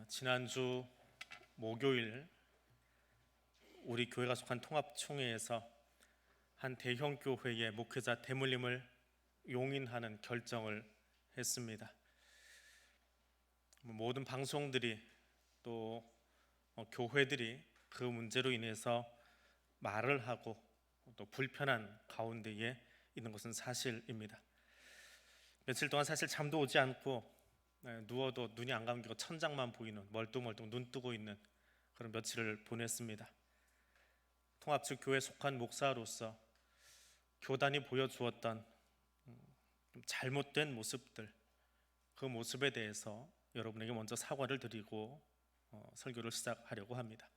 지난주 목요일 우리 교회가 속한 통합총회에서 한 대형 교회의 목회자 대물림을 용인하는 결정을 했습니다. 모든 방송들이 또 교회들이 그 문제로 인해서 말을 하고 또 불편한 가운데에 있는 것은 사실입니다. 며칠 동안 사실 잠도 오지 않고 누워도 눈이 안 감기고 천장만 보이는 멀뚱멀뚱 눈 뜨고 있는 그런 며칠을 보냈습니다. 통합측 교회에 속한 목사로서 교단이 보여주었던 좀 잘못된 모습들, 그 모습에 대해서 여러분에게 먼저 사과를 드리고 설교를 시작하려고 합니다.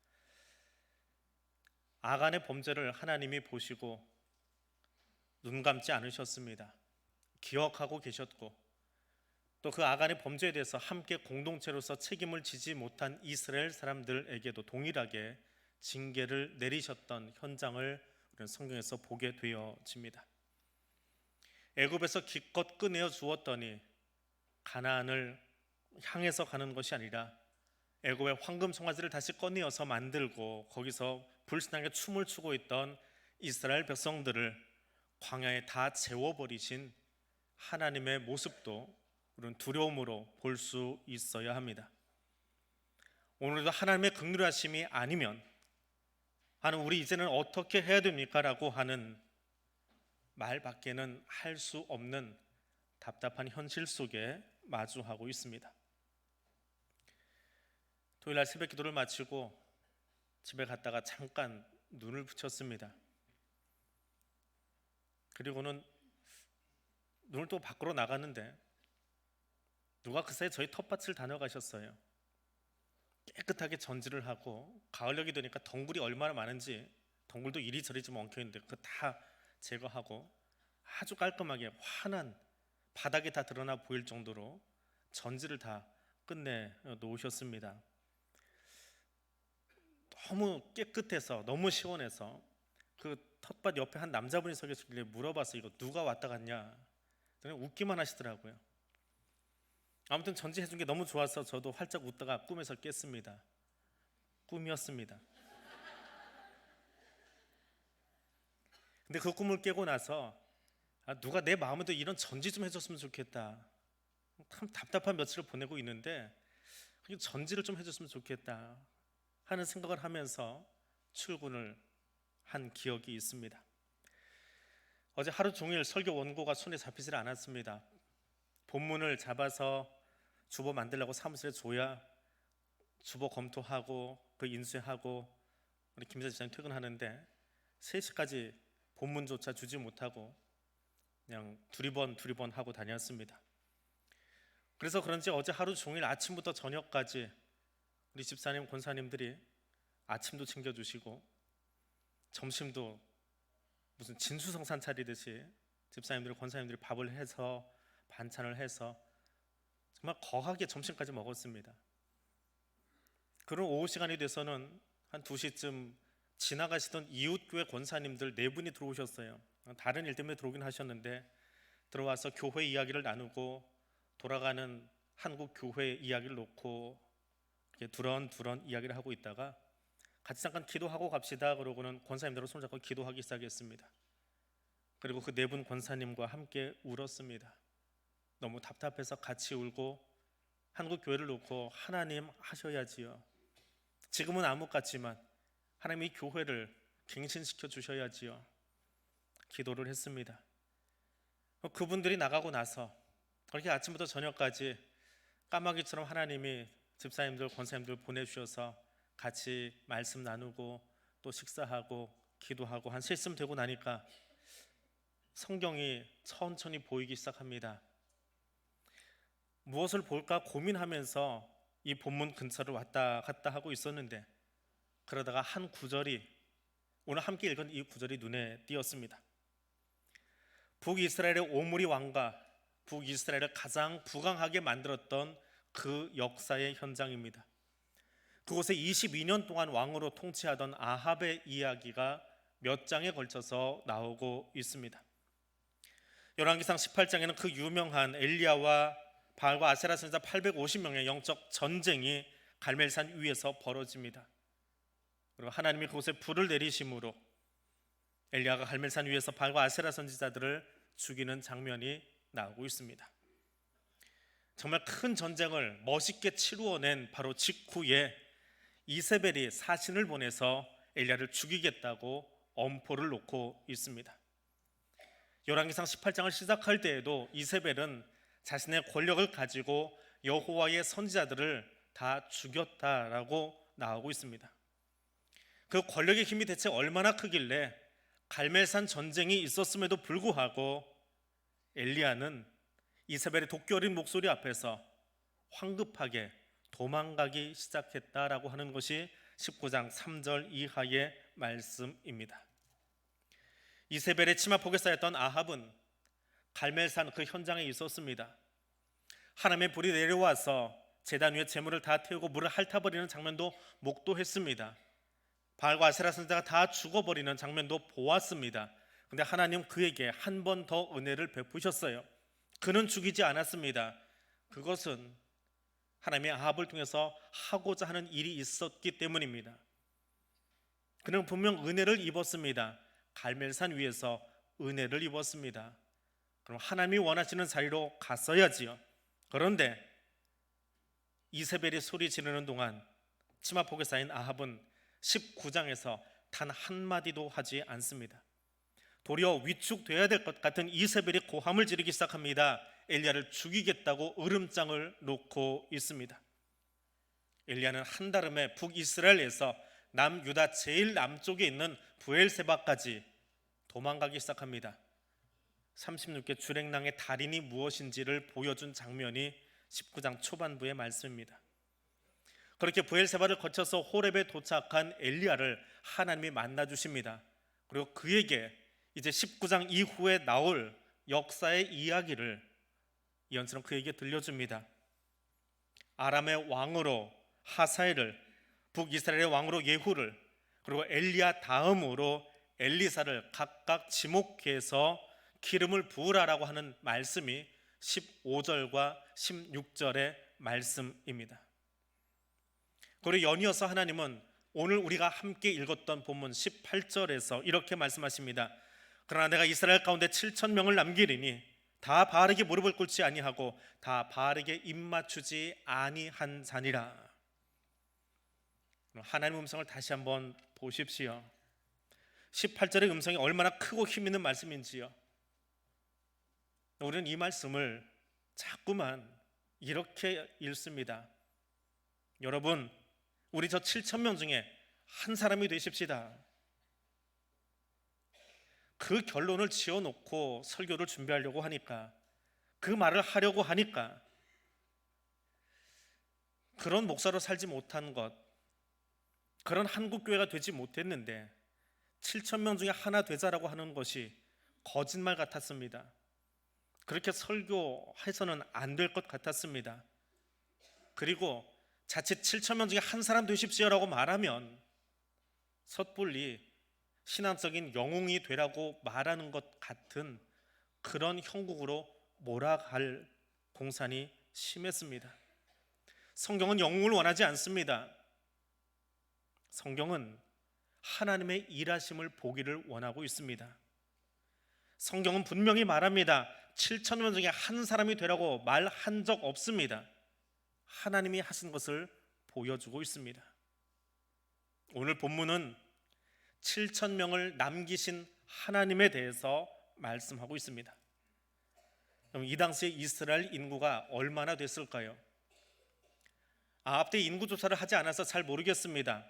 아간의 범죄를 하나님이 보시고 눈 감지 않으셨습니다. 기억하고 계셨고 또 그 아간의 범죄에 대해서 함께 공동체로서 책임을 지지 못한 이스라엘 사람들에게도 동일하게 징계를 내리셨던 현장을 우리는 성경에서 보게 되어집니다. 애굽에서 기껏 꺼내어 주었더니 가나안을 향해서 가는 것이 아니라 애굽의 황금 송아지를 다시 꺼내어서 만들고 거기서 불신하게 춤을 추고 있던 이스라엘 백성들을 광야에 다 재워버리신 하나님의 모습도 우리는 두려움으로 볼 수 있어야 합니다. 오늘도 하나님의 긍휼하심이 아니면 하나님 우리 이제는 어떻게 해야 됩니까? 라고 하는 말밖에는 할 수 없는 답답한 현실 속에 마주하고 있습니다. 토요일날 새벽 기도를 마치고 집에 갔다가 잠깐 눈을 붙였습니다. 그리고는 눈을 또 밖으로 나갔는데 누가 그새 저희 텃밭을 다녀가셨어요. 깨끗하게 전지를 하고 가을녘이 되니까 덩굴이 얼마나 많은지, 덩굴도 이리저리 좀 엉켜있는데 그거 다 제거하고 아주 깔끔하게 환한 바닥에 다 드러나 보일 정도로 전지를 다 끝내 놓으셨습니다. 너무 깨끗해서 너무 시원해서 그 텃밭 옆에 한 남자분이 서 계시길래 물어봤어요. 이거 누가 왔다 갔냐? 웃기만 하시더라고요. 아무튼 전지해준 게 너무 좋아서 저도 활짝 웃다가 꿈에서 깼습니다. 꿈이었습니다. 근데 그 꿈을 깨고 나서 누가 내 마음에도 이런 전지 좀 해줬으면 좋겠다. 참 답답한 며칠을 보내고 있는데 전지를 좀 해줬으면 좋겠다 하는 생각을 하면서 출근을 한 기억이 있습니다. 어제 하루 종일 설교 원고가 손에 잡히질 않았습니다. 본문을 잡아서 주보 만들려고 사무실에 줘야 주보 검토하고 그 인쇄하고 우리 김기자 집사님 퇴근하는데 3시까지 본문조차 주지 못하고 그냥 두리번 하고 다녔습니다. 그래서 그런지 어제 하루 종일 아침부터 저녁까지 우리 집사님, 권사님들이 아침도 챙겨주시고 점심도 무슨 진수성찬 차리듯이 집사님들, 권사님들이 밥을 해서 반찬을 해서 정말 거하게 점심까지 먹었습니다. 그런 오후 시간이 돼서는 한 2시쯤 지나가시던 이웃교회 권사님들 4분이 들어오셨어요. 다른 일 때문에 들어오긴 하셨는데 들어와서 교회 이야기를 나누고 돌아가는 한국 교회 이야기를 놓고 이렇게 두런두런 이야기를 하고 있다가 같이 잠깐 기도하고 갑시다 그러고는 권사님들하고 손잡고 기도하기 시작했습니다. 그리고 그 4분 권사님과 함께 울었습니다. 너무 답답해서 같이 울고 한국 교회를 놓고 하나님 하셔야지요. 지금은 암흑 같지만 하나님이 교회를 갱신시켜 주셔야지요. 기도를 했습니다. 그분들이 나가고 나서 그렇게 아침부터 저녁까지 까마귀처럼 하나님이 집사님들, 권사님들 보내주셔서 같이 말씀 나누고 또 식사하고 기도하고 한 3시쯤 되고 나니까 성경이 천천히 보이기 시작합니다. 무엇을 볼까 고민하면서 이 본문 근처를 왔다 갔다 하고 있었는데 그러다가 한 구절이, 오늘 함께 읽은 이 구절이 눈에 띄었습니다. 북이스라엘의 오므리 왕과 북이스라엘을 가장 부강하게 만들었던 그 역사의 현장입니다. 그곳에 22년 동안 왕으로 통치하던 아합의 이야기가 몇 장에 걸쳐서 나오고 있습니다. 열왕기상 18장에는 그 유명한 엘리야와 바알과 아세라 선지자 850명의 영적 전쟁이 갈멜산 위에서 벌어집니다. 그리고 하나님이 그곳에 불을 내리심으로 엘리야가 갈멜산 위에서 발과 아세라 선지자들을 죽이는 장면이 나오고 있습니다. 정말 큰 전쟁을 멋있게 치루어낸 바로 직후에 이세벨이 사신을 보내서 엘리야를 죽이겠다고 엄포를 놓고 있습니다. 열왕기상 18장을 시작할 때에도 이세벨은 자신의 권력을 가지고 여호와의 선지자들을 다 죽였다라고 나오고 있습니다. 그 권력의 힘이 대체 얼마나 크길래 갈멜산 전쟁이 있었음에도 불구하고 엘리야는 이세벨의 도끼 어린 목소리 앞에서 황급하게 도망가기 시작했다라고 하는 것이 19장 3절 이하의 말씀입니다. 이세벨의 치마폭에 쌓였던 아합은 갈멜산 그 현장에 있었습니다. 하나님의 불이 내려와서 제단 위에 제물을 다 태우고 물을 핥아버리는 장면도 목도했습니다. 바알과 아세라 선지자가 다 죽어버리는 장면도 보았습니다. 그런데 하나님 그에게 한 번 더 은혜를 베푸셨어요. 그는 죽이지 않았습니다. 그것은 하나님의 아합을 통해서 하고자 하는 일이 있었기 때문입니다. 그는 분명 은혜를 입었습니다. 갈멜산 위에서 은혜를 입었습니다. 그럼 하나님이 원하시는 자리로 갔어야지요. 그런데 이세벨이 소리 지르는 동안 치마폭에 쌓인 아합은 19장에서 단 한마디도 하지 않습니다. 도리어 위축돼야 될 것 같은 이세벨이 고함을 지르기 시작합니다. 엘리야를 죽이겠다고 으름장을 놓고 있습니다. 엘리야는 한달음에 북이스라엘에서 남유다 제일 남쪽에 있는 브엘세바까지 도망가기 시작합니다. 36개 주랭랑의 달인이 무엇인지를 보여준 장면이 19장 초반부의 말씀입니다. 그렇게 브엘세바를 거쳐서 호렙에 도착한 엘리야를 하나님이 만나 주십니다. 그리고 그에게 이제 19장 이후에 나올 역사의 이야기를 예언처럼 그에게 들려줍니다. 아람의 왕으로 하사엘을, 북이스라엘의 왕으로 예후를, 그리고 엘리야 다음으로 엘리사를 각각 지목해서 기름을 부으라라고 하는 말씀이 15절과 16절의 말씀입니다. 그리고 연이어서 하나님은 오늘 우리가 함께 읽었던 본문 18절에서 이렇게 말씀하십니다. 그러나 내가 이스라엘 가운데 7,000명을 남기리니 다 바알에게 무릎을 꿇지 아니하고 다 바알에게 입맞추지 아니한 자니라. 하나님의 음성을 다시 한번 보십시오. 18절의 음성이 얼마나 크고 힘 있는 말씀인지요. 우리는 이 말씀을 자꾸만 이렇게 읽습니다. 여러분, 우리 저 7,000명 중에 한 사람이 되십시다. 그 결론을 지어놓고 설교를 준비하려고 하니까, 그 말을 하려고 하니까 그런 목사로 살지 못한 것, 그런 한국교회가 되지 못했는데 7,000명 중에 하나 되자라고 하는 것이 거짓말 같았습니다. 그렇게 설교해서는 안 될 것 같았습니다. 그리고 자칫 7,000명 중에 한 사람 되십시오라고 말하면 섣불리 신앙적인 영웅이 되라고 말하는 것 같은 그런 형국으로 몰아갈 공산이 심했습니다. 성경은 영웅을 원하지 않습니다. 성경은 하나님의 일하심을 보기를 원하고 있습니다. 성경은 분명히 말합니다. 7,000명 중에 한 사람이 되라고 말한 적 없습니다. 하나님이 하신 것을 보여주고 있습니다. 오늘 본문은 7,000명을 남기신 하나님에 대해서 말씀하고 있습니다. 그럼 이 당시에 이스라엘 인구가 얼마나 됐을까요? 아합 때 인구 조사를 하지 않아서 잘 모르겠습니다.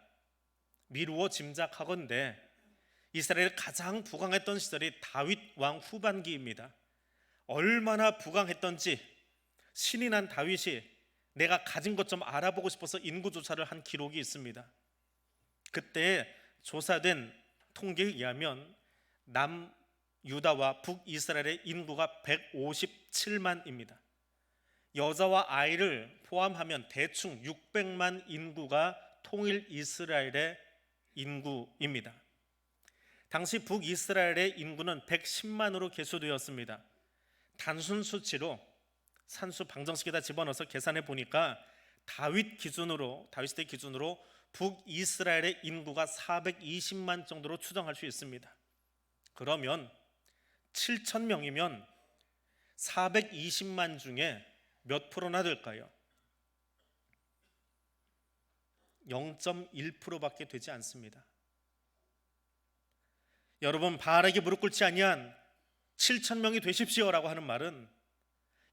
미루어 짐작하건대 이스라엘이 가장 부강했던 시절이 다윗 왕 후반기입니다. 얼마나 부강했던지 신이 난 다윗이 내가 가진 것 좀 알아보고 싶어서 인구 조사를 한 기록이 있습니다. 그때 조사된 통계에 의하면 남유다와 북이스라엘의 인구가 157만입니다. 여자와 아이를 포함하면 대충 600만 인구가 통일 이스라엘의 인구입니다. 당시 북이스라엘의 인구는 110만으로 계수되었습니다. 단순 수치로 산수 방정식에다 집어넣어서 계산해 보니까 다윗 시대 기준으로 북이스라엘의 인구가 420만 정도로 추정할 수 있습니다. 그러면 7천 명이면 420만 중에 몇 프로나 될까요? 0.1%밖에 되지 않습니다. 여러분, 바알에게 무릎 꿇지 아니한 7천 명이 되십시오라고 하는 말은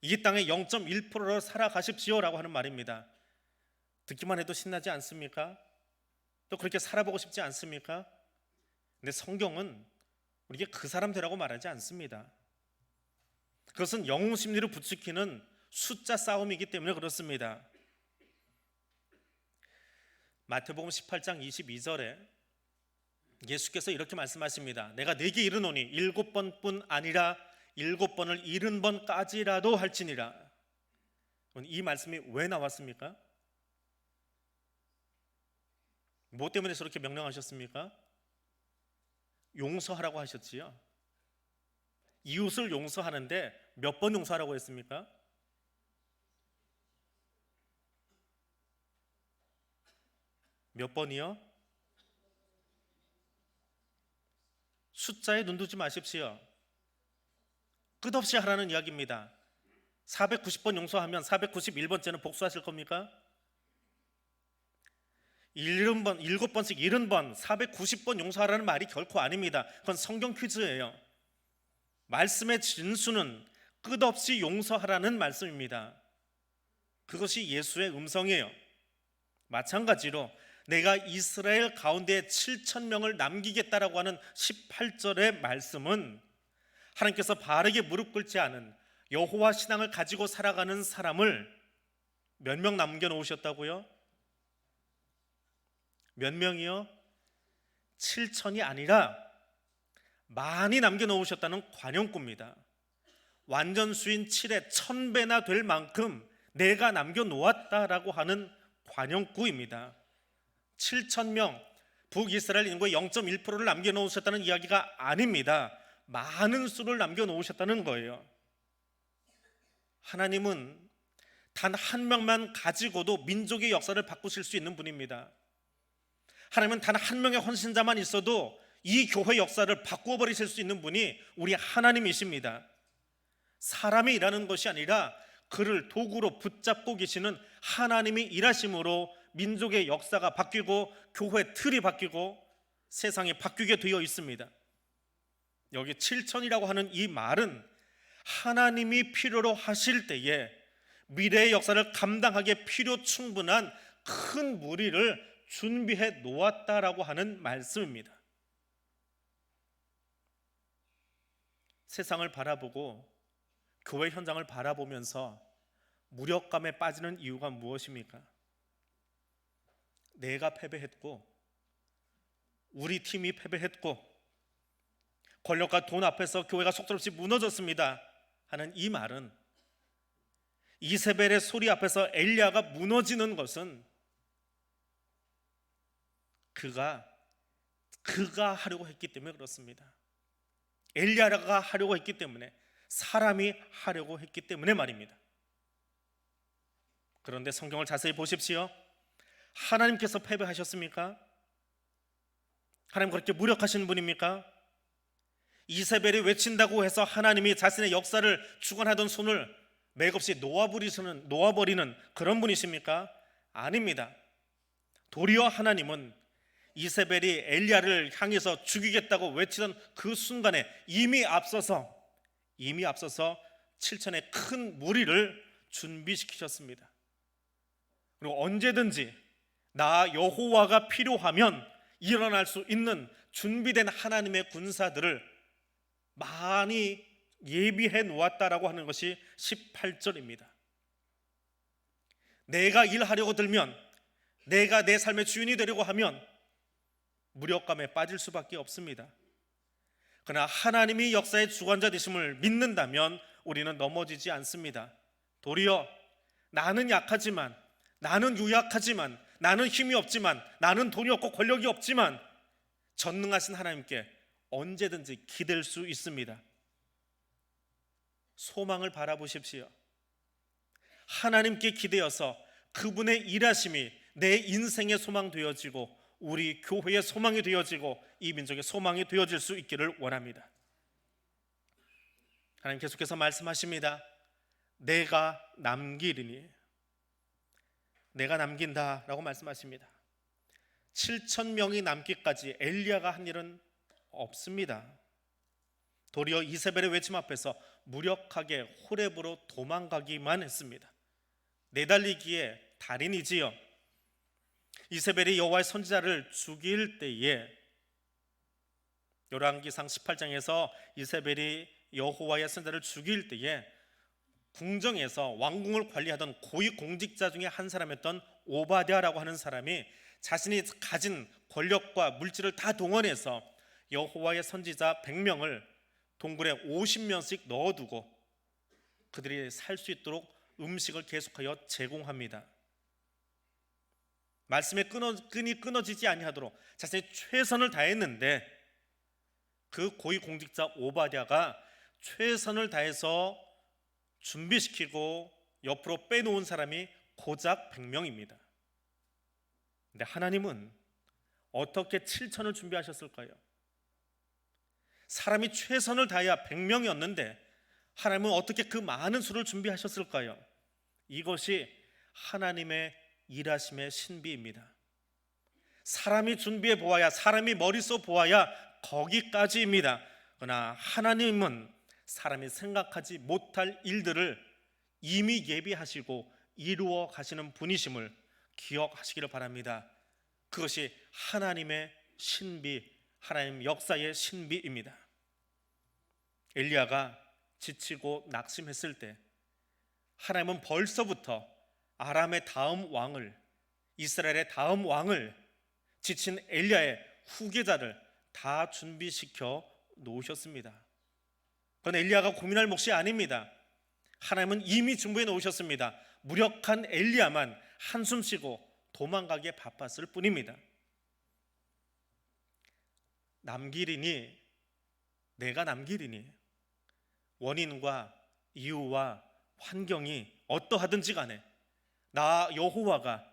이 땅의 0.1%로 살아가십시오라고 하는 말입니다. 듣기만 해도 신나지 않습니까? 또 그렇게 살아보고 싶지 않습니까? 근데 성경은 우리에게 그 사람 되라고 말하지 않습니다. 그것은 영웅 심리를 부추기는 숫자 싸움이기 때문에 그렇습니다. 마태복음 18장 22절에 예수께서 이렇게 말씀하십니다. 내가 네게 이르노니 7번뿐 아니라 7번을 70번까지라도 할지니라. 이 말씀이 왜 나왔습니까? 뭐 때문에 저렇게 명령하셨습니까? 용서하라고 하셨지요. 이웃을 용서하는데 몇 번 용서하라고 했습니까? 몇 번이요? 숫자에 눈 두지 마십시오. 끝없이 하라는 이야기입니다. 490번 용서하면 491번째는 복수하실 겁니까? 7번씩 70번 490번 용서하라는 말이 결코 아닙니다. 그건 성경 퀴즈예요. 말씀의 진수는 끝없이 용서하라는 말씀입니다. 그것이 예수의 음성이에요. 마찬가지로 내가 이스라엘 가운데 7천 명을 남기겠다라고 하는 18절의 말씀은 하나님께서 바알에게 무릎 꿇지 않은 여호와 신앙을 가지고 살아가는 사람을 몇 명 남겨놓으셨다고요? 몇 명이요? 7천이 아니라 많이 남겨놓으셨다는 관용구입니다. 완전수인 7의 1000배나 될 만큼 내가 남겨놓았다라고 하는 관용구입니다. 7,000명, 북이스라엘 인구의 0.1%를 남겨놓으셨다는 이야기가 아닙니다. 많은 수를 남겨놓으셨다는 거예요. 하나님은 단 한 명만 가지고도 민족의 역사를 바꾸실 수 있는 분입니다. 하나님은 단 한 명의 헌신자만 있어도 이 교회 역사를 바꾸어 버리실 수 있는 분이 우리 하나님이십니다. 사람이 일하는 것이 아니라 그를 도구로 붙잡고 계시는 하나님이 일하심으로 민족의 역사가 바뀌고 교회 틀이 바뀌고 세상이 바뀌게 되어 있습니다. 여기 7천이라고 하는 이 말은 하나님이 필요로 하실 때에 미래의 역사를 감당하기에 필요 충분한 큰 무리를 준비해 놓았다라고 하는 말씀입니다. 세상을 바라보고 교회 현장을 바라보면서 무력감에 빠지는 이유가 무엇입니까? 내가 패배했고 우리 팀이 패배했고 권력과 돈 앞에서 교회가 속절없이 무너졌습니다 하는 이 말은, 이세벨의 소리 앞에서 엘리야가 무너지는 것은 그가 하려고 했기 때문에 그렇습니다. 엘리야가 하려고 했기 때문에, 사람이 하려고 했기 때문에 말입니다. 그런데 성경을 자세히 보십시오. 하나님께서 패배하셨습니까? 하나님 그렇게 무력하신 분입니까? 이세벨이 외친다고 해서 하나님이 자신의 역사를 주관하던 손을 맥없이 놓아버리는 그런 분이십니까? 아닙니다. 도리어 하나님은 이세벨이 엘리야를 향해서 죽이겠다고 외치던 그 순간에 이미 앞서서 7천의 큰 무리를 준비시키셨습니다. 그리고 언제든지 나 여호와가 필요하면 일어날 수 있는 준비된 하나님의 군사들을 많이 예비해 놓았다라고 하는 것이 18절입니다. 내가 일하려고 들면, 내가 내 삶의 주인이 되려고 하면 무력감에 빠질 수밖에 없습니다. 그러나 하나님이 역사의 주관자 되심을 믿는다면 우리는 넘어지지 않습니다. 도리어 나는 약하지만, 나는 유약하지만, 나는 힘이 없지만, 나는 돈이 없고 권력이 없지만 전능하신 하나님께 언제든지 기댈 수 있습니다. 소망을 바라보십시오. 하나님께 기대어서 그분의 일하심이 내 인생의 소망 되어지고 우리 교회의 소망이 되어지고 이 민족의 소망이 되어질 수 있기를 원합니다. 하나님 계속해서 말씀하십니다. 내가 남기리니, 내가 남긴다라고 말씀하십니다. 7,000명이 남기까지 엘리야가 한 일은 없습니다. 도리어 이세벨의 외침 앞에서 무력하게 호렙으로 도망가기만 했습니다. 내달리기에 달인이지요. 이세벨이 여호와의 선지자를 죽일 때에 열왕기상 18장에서 이세벨이 여호와의 선지자를 죽일 때에 궁정에서 왕궁을 관리하던 고위공직자 중에 한 사람이었던 오바댜라고 하는 사람이 자신이 가진 권력과 물질을 다 동원해서 여호와의 선지자 100명을 동굴에 50명씩 넣어두고 그들이 살 수 있도록 음식을 계속하여 제공합니다. 말씀의 끈이 끊어지지 아니하도록 자신이 최선을 다했는데 그 고위공직자 오바댜가 최선을 다해서 준비시키고 옆으로 빼놓은 사람이 고작 100명입니다. 근데 하나님은 어떻게 7천을 준비하셨을까요? 사람이 최선을 다해야 100명이었는데 하나님은 어떻게 그 많은 수를 준비하셨을까요? 이것이 하나님의 일하심의 신비입니다. 사람이 준비해 보아야, 사람이 머리 써 보아야 거기까지입니다. 그러나 하나님은 사람이 생각하지 못할 일들을 이미 예비하시고 이루어 가시는 분이심을 기억하시기를 바랍니다. 그것이 하나님의 신비, 하나님 역사의 신비입니다. 엘리야가 지치고 낙심했을 때 하나님은 벌써부터 아람의 다음 왕을, 이스라엘의 다음 왕을, 지친 엘리야의 후계자를 다 준비시켜 놓으셨습니다. 그건 엘리야가 고민할 몫이 아닙니다. 하나님은 이미 준비해 놓으셨습니다. 무력한 엘리야만 한숨 쉬고 도망가기에 바빴을 뿐입니다. 남기리니, 내가 남기리니, 원인과 이유와 환경이 어떠하든지 간에 나 여호와가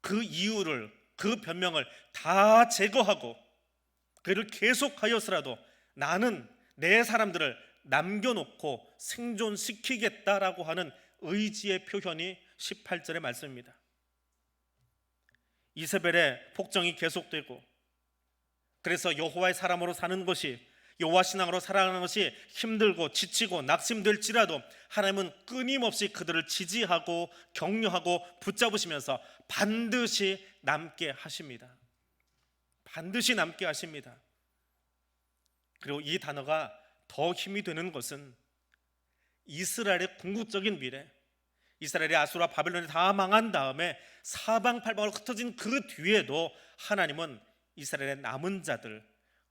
그 이유를, 그 변명을 다 제거하고 그를 계속하여서라도 나는 내 사람들을 남겨놓고 생존시키겠다라고 하는 의지의 표현이 18절의 말씀입니다. 이세벨의 폭정이 계속되고 그래서 여호와의 사람으로 사는 것이, 여호와 신앙으로 살아가는 것이 힘들고 지치고 낙심될지라도 하나님은 끊임없이 그들을 지지하고 격려하고 붙잡으시면서 반드시 남게 하십니다. 반드시 남게 하십니다. 그리고 이 단어가 더 힘이 되는 것은 이스라엘의 궁극적인 미래, 이스라엘이 아수르와 바벨론이 다 망한 다음에 사방팔방으로 흩어진 그 뒤에도 하나님은 이스라엘의 남은 자들,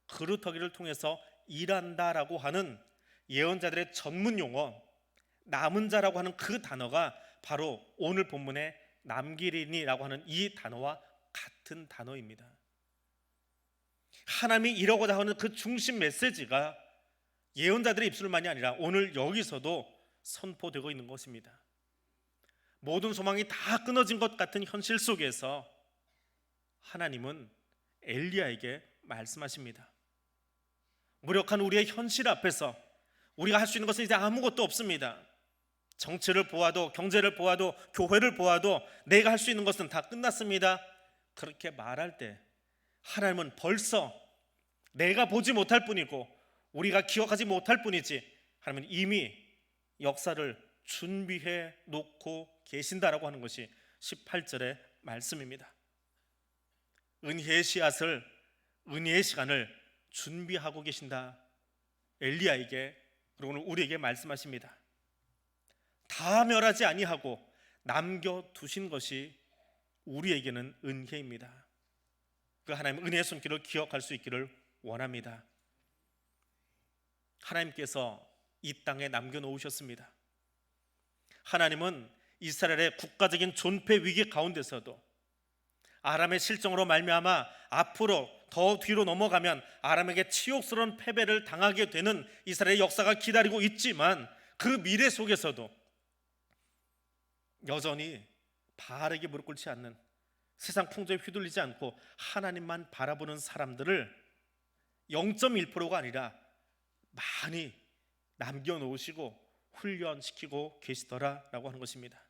그루터기를 통해서 일한다라고 하는 예언자들의 전문 용어, 남은 자라고 하는 그 단어가 바로 오늘 본문의 남기리니라고 하는 이 단어와 같은 단어입니다. 하나님이 이러고자 하는 그 중심 메시지가 예언자들의 입술만이 아니라 오늘 여기서도 선포되고 있는 것입니다. 모든 소망이 다 끊어진 것 같은 현실 속에서 하나님은 엘리야에게 말씀하십니다. 무력한 우리의 현실 앞에서 우리가 할 수 있는 것은 이제 아무것도 없습니다. 정치를 보아도, 경제를 보아도, 교회를 보아도 내가 할 수 있는 것은 다 끝났습니다. 그렇게 말할 때 하나님은 벌써 내가 보지 못할 뿐이고 우리가 기억하지 못할 뿐이지 하나님은 이미 역사를 준비해 놓고 계신다라고 하는 것이 18절의 말씀입니다. 은혜의 씨앗을, 은혜의 시간을 준비하고 계신다. 엘리야에게, 그리고 오늘 우리에게 말씀하십니다. 다 멸하지 아니하고 남겨두신 것이 우리에게는 은혜입니다. 그 하나님 은혜의 손길을 기억할 수 있기를 원합니다. 하나님께서 이 땅에 남겨놓으셨습니다. 하나님은 이스라엘의 국가적인 존폐 위기 가운데서도 아람의 실정으로 말미암아 앞으로 더 뒤로 넘어가면 아람에게 치욕스러운 패배를 당하게 되는 이스라엘의 역사가 기다리고 있지만 그 미래 속에서도 여전히 바알에게 무릎 꿇지 않는, 세상 풍조에 휘둘리지 않고 하나님만 바라보는 사람들을 0.1%가 아니라 많이 남겨놓으시고 훈련시키고 계시더라라고 하는 것입니다.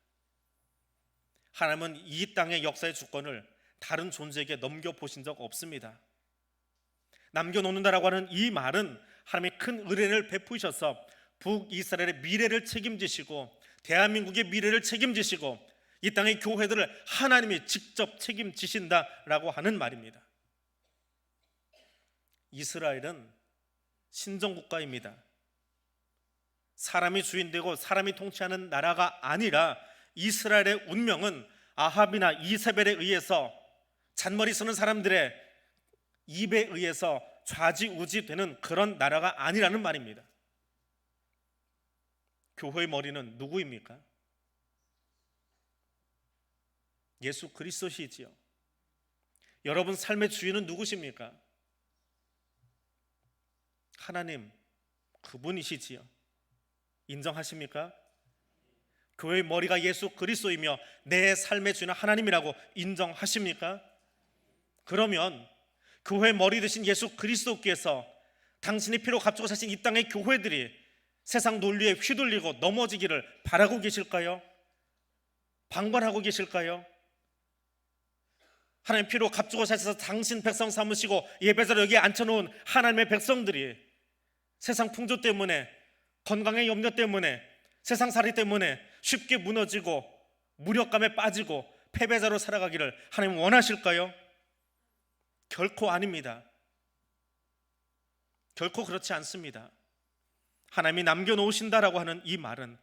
하나님은 이 땅의 역사의 주권을 다른 존재에게 넘겨보신 적 없습니다. 남겨놓는다라고 하는 이 말은 하나님이 큰 은혜를 베푸셔서 북이스라엘의 미래를 책임지시고 대한민국의 미래를 책임지시고 이 땅의 교회들을 하나님이 직접 책임지신다라고 하는 말입니다. 이스라엘은 신정국가입니다. 사람이 주인되고 사람이 통치하는 나라가 아니라 이스라엘의 운명은 아합이나 이세벨에 의해서 잔머리 쓰는 사람들의 입에 의해서 좌지우지되는 그런 나라가 아니라는 말입니다. 교회의 머리는 누구입니까? 예수 그리스도시지요. 여러분 삶의 주인은 누구십니까? 하나님, 그분이시지요. 인정하십니까? 교회의 머리가 예수 그리스도이며 내 삶의 주인은 하나님이라고 인정하십니까? 그러면 교회의 머리 되신 예수 그리스도께서 당신의 피로 값주고 사신 이 땅의 교회들이 세상 논리에 휘둘리고 넘어지기를 바라고 계실까요? 방관하고 계실까요? 하나님 피로 값주고 사셔서 당신 백성 삼으시고 예배자로 여기에 앉혀놓은 하나님의 백성들이 세상 풍조 때문에, 건강의 염려 때문에, 세상살이 때문에 쉽게 무너지고 무력감에 빠지고 패배자로 살아가기를 하나님 원하실까요? 결코 아닙니다. 결코 그렇지 않습니다. 하나님이 남겨놓으신다라고 하는 이 말은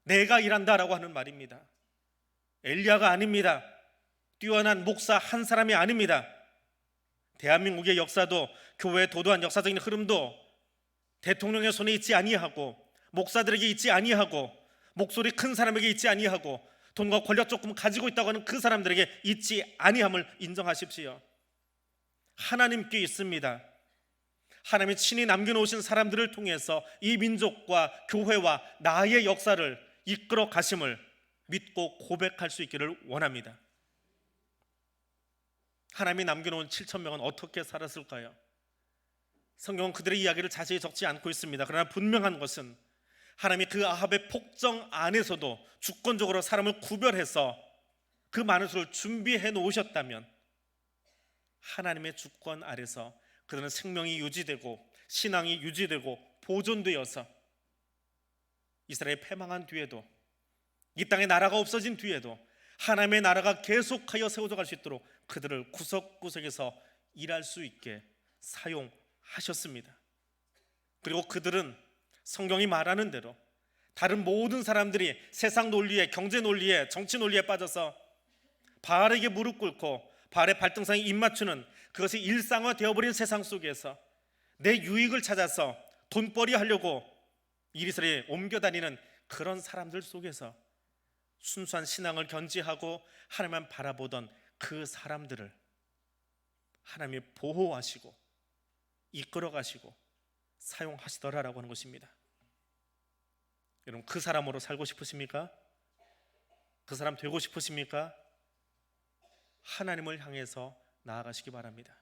내가 일한다라고 하는 말입니다. 엘리야가 아닙니다. 뛰어난 목사 한 사람이 아닙니다. 대한민국의 역사도, 교회의 도도한 역사적인 흐름도 대통령의 손에 있지 아니하고, 목사들에게 있지 아니하고, 목소리 큰 사람에게 있지 아니하고, 돈과 권력 조금 가지고 있다고 하는 그 사람들에게 있지 아니함을 인정하십시오. 하나님께 있습니다. 하나님이 친히 남겨놓으신 사람들을 통해서 이 민족과 교회와 나의 역사를 이끌어 가심을 믿고 고백할 수 있기를 원합니다. 하나님이 남겨놓은 7,000명은 어떻게 살았을까요? 성경은 그들의 이야기를 자세히 적지 않고 있습니다. 그러나 분명한 것은 하나님이 그 아합의 폭정 안에서도 주권적으로 사람을 구별해서 그 많은 수를 준비해 놓으셨다면 하나님의 주권 아래서 그들은 생명이 유지되고 신앙이 유지되고 보존되어서 이스라엘이 패망한 뒤에도, 이 땅에 나라가 없어진 뒤에도 하나님의 나라가 계속하여 세워져 갈 수 있도록 그들을 구석구석에서 일할 수 있게 사용하셨습니다. 그리고 그들은 성경이 말하는 대로 다른 모든 사람들이 세상 논리에, 경제 논리에, 정치 논리에 빠져서 바알에게 무릎 꿇고 바알의 발등상에 입맞추는 그것이 일상화되어버린 세상 속에서 내 유익을 찾아서 돈벌이 하려고 이리저리 옮겨다니는 그런 사람들 속에서 순수한 신앙을 견지하고 하나님만 바라보던 그 사람들을 하나님이 보호하시고 이끌어가시고 사용하시더라라고 하는 것입니다. 여러분, 그 사람으로 살고 싶으십니까? 그 사람 되고 싶으십니까? 하나님을 향해서 나아가시기 바랍니다.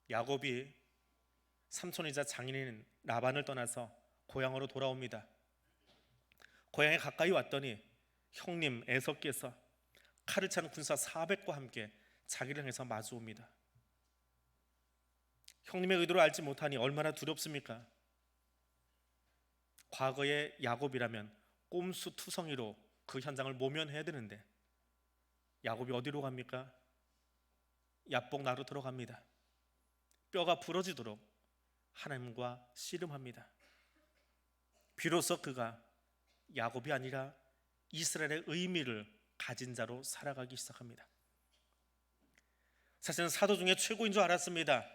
야곱이 삼손이자 장인인 라반을 떠나서 고향으로 돌아옵니다. 고향에 가까이 왔더니 형님 에서께서 칼을 찬 군사 400과 함께 자기를 향해서 마주옵니다. 형님의 의도를 알지 못하니 얼마나 두렵습니까? 과거의 야곱이라면 꼼수 투성이로 그 현장을 모면해야 되는데 야곱이 어디로 갑니까? 야복 나루 들어갑니다. 뼈가 부러지도록 하나님과 씨름합니다. 비로소 그가 야곱이 아니라 이스라엘의 의미를 가진 자로 살아가기 시작합니다. 사실은 사도 중에 최고인 줄 알았습니다.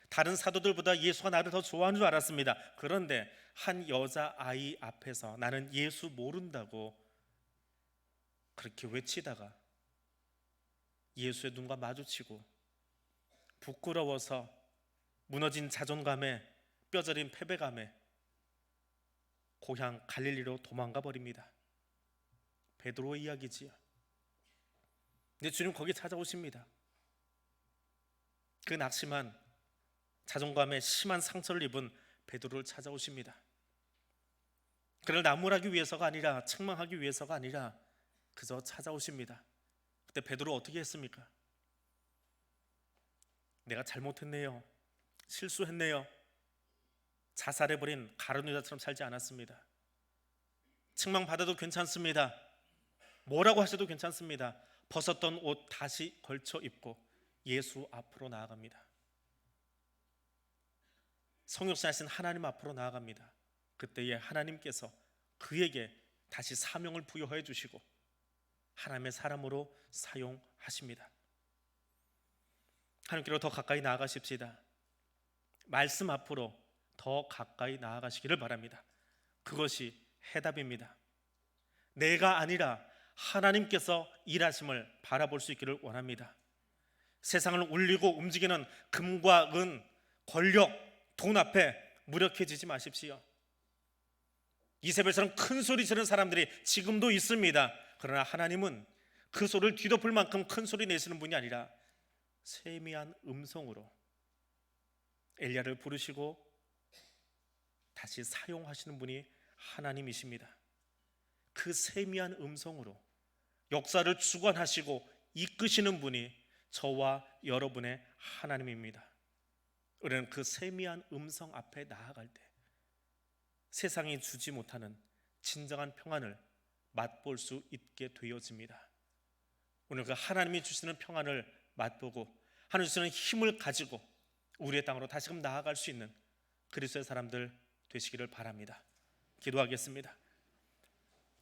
다른 사도들보다 예수가 나를 더 좋아하는 줄 알았습니다. 그런데 한 여자아이 앞에서 나는 예수 모른다고 그렇게 외치다가 예수의 눈과 마주치고 부끄러워서 무너진 자존감에 뼈저린 패배감에 고향 갈릴리로 도망가 버립니다. 베드로의 이야기지요. 근데 주님 거기 찾아오십니다. 그 낙심한 자존감에 심한 상처를 입은 베드로를 찾아오십니다. 그를 나무라기 위해서가 아니라, 책망하기 위해서가 아니라 그저 찾아오십니다. 그때 베드로 어떻게 했습니까? 내가 잘못했네요, 실수했네요, 자살해버린 가룟 유다처럼 살지 않았습니다. 책망받아도 괜찮습니다. 뭐라고 하셔도 괜찮습니다. 벗었던 옷 다시 걸쳐 입고 예수 앞으로 나아갑니다. 성육신하신 하나님 앞으로 나아갑니다. 그때에 하나님께서 그에게 다시 사명을 부여해 주시고 하나님의 사람으로 사용하십니다. 하나님께로 더 가까이 나아가십시다. 말씀 앞으로 더 가까이 나아가시기를 바랍니다. 그것이 해답입니다. 내가 아니라 하나님께서 일하심을 바라볼 수 있기를 원합니다. 세상을 울리고 움직이는 금과 은, 권력, 돈 앞에 무력해지지 마십시오. 이세벨처럼 큰 소리 지르는 사람들이 지금도 있습니다. 그러나 하나님은 그 소리를 뒤덮을 만큼 큰 소리 내시는 분이 아니라 세미한 음성으로 엘리야를 부르시고 다시 사용하시는 분이 하나님이십니다. 그 세미한 음성으로 역사를 주관하시고 이끄시는 분이 저와 여러분의 하나님입니다. 우리는 그 세미한 음성 앞에 나아갈 때 세상이 주지 못하는 진정한 평안을 맛볼 수 있게 되어집니다. 오늘 그 하나님이 주시는 평안을 맛보고 하나님 주시는 힘을 가지고 우리의 땅으로 다시금 나아갈 수 있는 그리스도의 사람들 되시기를 바랍니다. 기도하겠습니다.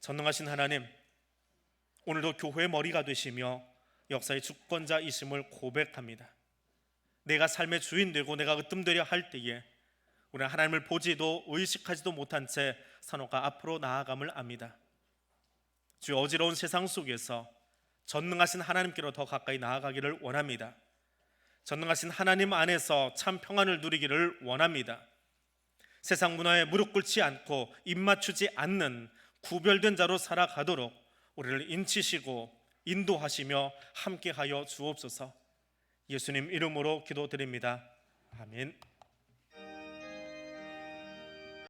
전능하신 하나님, 오늘도 교회의 머리가 되시며 역사의 주권자이심을 고백합니다. 내가 삶의 주인 되고 내가 으뜸되려 할 때에 우리는 하나님을 보지도 의식하지도 못한 채 산호가 앞으로 나아감을 압니다. 주의 어지러운 세상 속에서 전능하신 하나님께로 더 가까이 나아가기를 원합니다. 전능하신 하나님 안에서 참 평안을 누리기를 원합니다. 세상 문화에 무릎 꿇지 않고 입맞추지 않는 구별된 자로 살아가도록 우리를 인치시고 인도하시며 함께하여 주옵소서. 예수님 이름으로 기도드립니다. 아멘.